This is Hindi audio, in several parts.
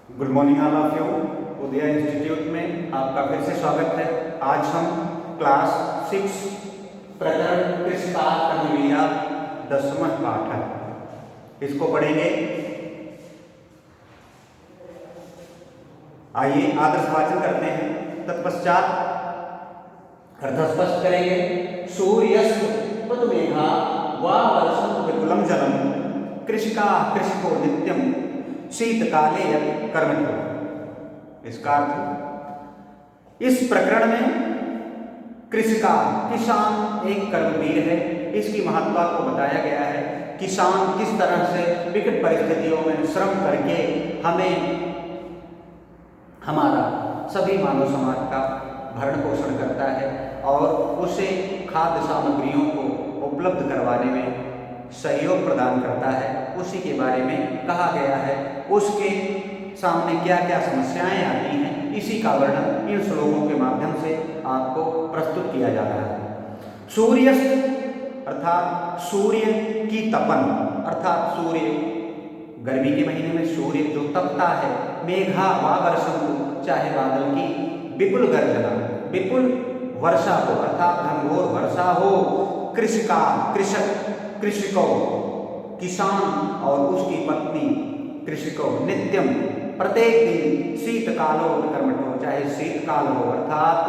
Good morning all of you. उदया इंस्टीट्यूट में आपका फिर से स्वागत है। आज हम क्लास 6 प्रकरण कृषिकाल कर्मवीरा 10वां पाठ है, इसको पढ़ेंगे। आइए आदर्श वाचन करते हैं, तत्पश्चात अर्थ स्पष्ट करेंगे। सूर्यस्त पदमेघा वा वर्षं विपुलं जलम कृषिका कृषिको नित्यम शीतकाले कर्मठो। इसका अर्थ, इस प्रकरण में कृषिकाल किसान एक कर्मवीर है, इसकी महत्ता को बताया गया है। किसान किस तरह से विकट परिस्थितियों में श्रम करके हमें हमारा सभी मानव समाज का भरण पोषण करता है और उसे खाद्य सामग्रियों को उपलब्ध करवाने में सहयोग प्रदान करता है, उसी के बारे में कहा गया है। उसके सामने क्या क्या समस्याएं आती हैं, इसी का वर्णन इन श्लोकों के माध्यम से आपको प्रस्तुत किया जा रहा है। सूर्यस्त अर्थात सूर्य की तपन, अर्थात सूर्य गर्मी के महीने में सूर्य जो तपता है। मेघा वा वर्षं, चाहे बादल की विपुल गर्जना, विपुल वर्षा हो अर्थात घनघोर वर्षा हो। कृषिका कृषक, कृषिको किसान और उसकी पत्नी कृषिको नित्यम प्रत्येक दिन शीतकालो कर्मठो, चाहे शीतकाल हो अर्थात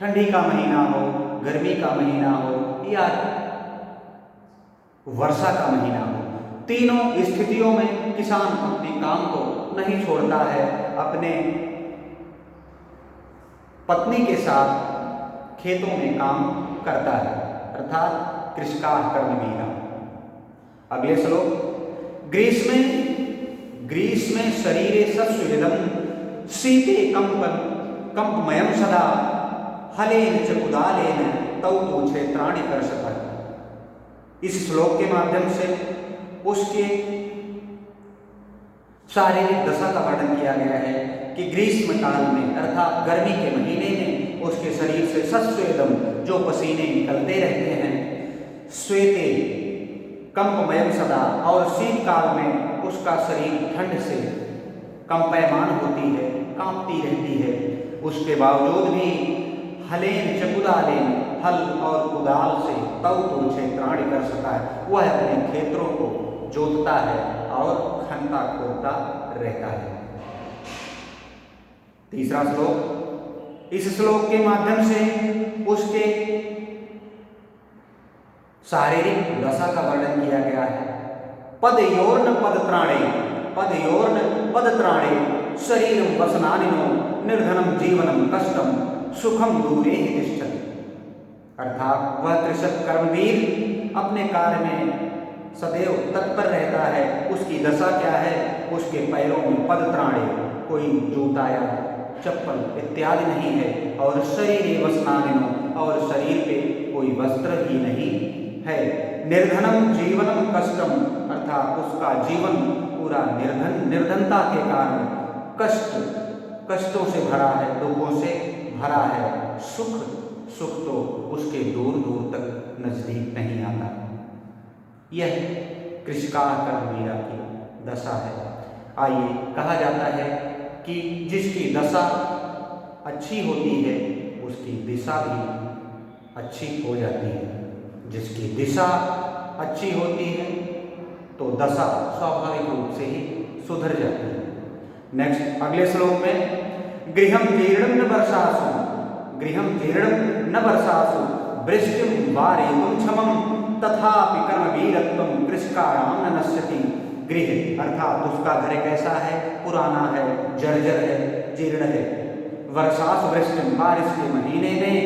ठंडी का महीना हो, गर्मी का महीना हो या वर्षा का महीना हो, तीनों स्थितियों में किसान अपने काम को नहीं छोड़ता है, अपने पत्नी के साथ खेतों में काम करता है, अर्थात कृषिकाल कर्मवीरा। अगले श्लोक, ग्रीष्मे शरीरे सस्वेदं शीते कंपमयं सदा हलेन च कुदालेन तौ तु क्षेत्राणि कर्षतः। इस श्लोक के माध्यम से उसके शारीरिक दशा का वर्णन किया गया है कि ग्रीष्म काल में अर्थात गर्मी के महीने में उसके शरीर से सस्वेदम, जो पसीने निकलते रहते हैं, श्वेते कंपमयम सदा, और शीतकाल में उसका शरीर ठंड से कंपयमान होती है, कांपती रहती है। उसके बावजूद भी हलेन च कुदालेन, हल और कुदाल से तौ तु क्षेत्राणि कर्षतः, वह अपने क्षेत्रों को जोतता है और खनता खोदता रहता है। तीसरा श्लोक, इस श्लोक के माध्यम से उसके शारीरिक दशा का वर्णन किया गया है। पदयोर्न पदत्राणे शरीरं वसनानिनो निर्धनम जीवनम कष्टम सुखम दूरे ही तिष्ठति। अर्थात वह कृषक कर्मवीर अपने कार्य में सदैव तत्पर रहता है। उसकी दशा क्या है, उसके पैरों में पदत्राणे, कोई जूता या चप्पल इत्यादि नहीं है, और शरीरे वसनानिनो, और शरीर पे कोई वस्त्र ही नहीं है। निर्धनम जीवनम कष्टम, अर्थात उसका जीवन पूरा निर्धनता के कारण कष्टों से भरा है, दुखों से भरा है। सुख तो उसके दूर दूर तक नजदीक नहीं आता। यह कृषिकाल कर्मवीरा की दशा है। आइए, कहा जाता है कि जिसकी दशा अच्छी होती है उसकी दिशा भी अच्छी हो जाती है। जिसकी दिशा अच्छी होती है तो दशा स्वाभाविक रूप से ही सुधर जाती है। नेक्स्ट, अगले श्लोक में, गृहं जीर्णं न वर्षासु वृष्टिं वारयितुं क्षमं तथापि कर्मवीरत्वं कृषिकाणां न नश्यति। गृह अर्थात उसका घर कैसा है, पुराना है, जर्जर है, जीर्ण है। वर्षासु वृष्टिं, बारिश के महीने में,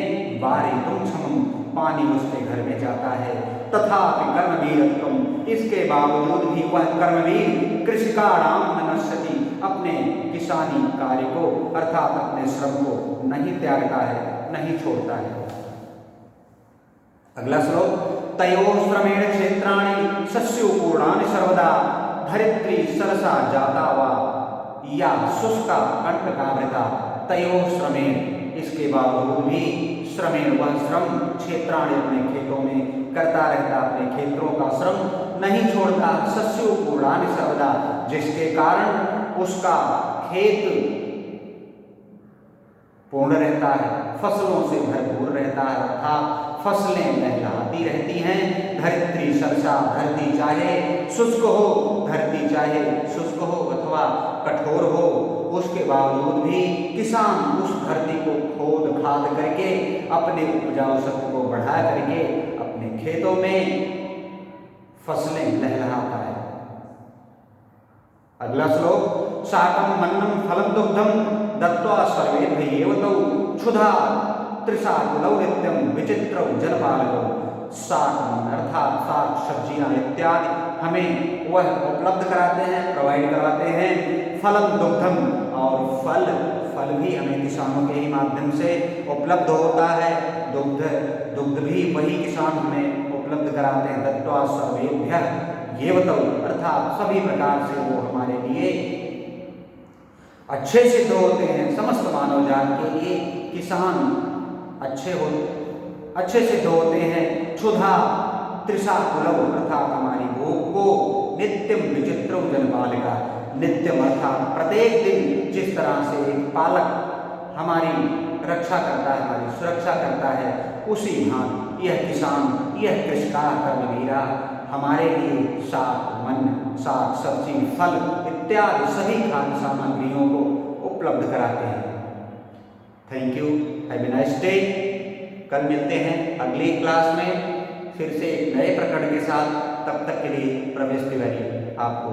वारयितुं क्षमं, पानी उसके घर में जाता है। तथापि कर्मवीरत्वं, इसके बावजूद भी वह कर्मवीर कृषिकाणां न नश्यति, अपने किसानी कार्य को अर्थात अपने श्रम को नहीं त्यागता है, नहीं छोड़ता है। अगला श्लोक, तयोः श्रमेण क्षेत्राणि शस्योपूर्णानि सर्वदा धरित्री सरसा जाता वा या शुष्का कंटकावृता। तयोः श्रमेण, इसके बावजूद भी श्रमेण, वह श्रम क्षेत्राणि अपने खेतों में करता रहता, अपने क्षेत्रों का श्रम नहीं छोड़ता। शस्योपूर्णानि सर्वदा, जिसके कारण उसका खेत पूर्ण रहता है, फसलों से भरपूर रहता है, अर्थात फसलें लहलहाती रहती हैं। धरित्री सरसा, धरती चाहे शुष्क हो, धरती चाहे शुष्क हो अथवा कठोर हो, उसके बावजूद भी किसान उस धरती को खोद खाद करके अपने उपजाऊ शक्ति को बढ़ा करके अपने खेतों में फसलें लहलहाता है। अगला श्लोक, शाकं मन्नं फलं दुग्धं दत्त्वा सर्वेभ्यः तौ क्षुधा त्रिशाकुलौ नित्यं विचित्रौ जनपालकौ। शाक अर्थात शाक सब्जियां इत्यादि हमें वह उपलब्ध कराते हैं, प्रोवाइड करवाते हैं। फलम दुग्धम, और फल भी हमें किसानों के ही माध्यम से उपलब्ध होता है। दुग्ध भी वही किसान हमें उपलब्ध कराते हैं। दत्त्वा सर्वेभ्यः एवतौ, अर्थात सभी प्रकार से वो हमारे लिए अच्छे सिद्ध होते हैं। समस्त मानव जात के लिए किसान अच्छे सिद्ध होते हैं। क्षुधा त्रिशाकुलौ, अर्थात हमारी भूख को नित्यम विचित्रौ जनपालिका, नित्यम अर्थात प्रत्येक दिन जिस तरह से एक पालक हमारी रक्षा करता है, हमारी सुरक्षा करता है, उसी भांति यह किसान, यह कृषकार कर्मवीरा हमारे लिए साग सब्जी फल इत्यादि सभी खाद्य सामग्रियों को उपलब्ध कराते हैं। Thank you, have a nice day. कल मिलते हैं अगली क्लास में फिर से एक नए प्रकरण के साथ। तब तक के लिए प्रवेश तिवारी आपको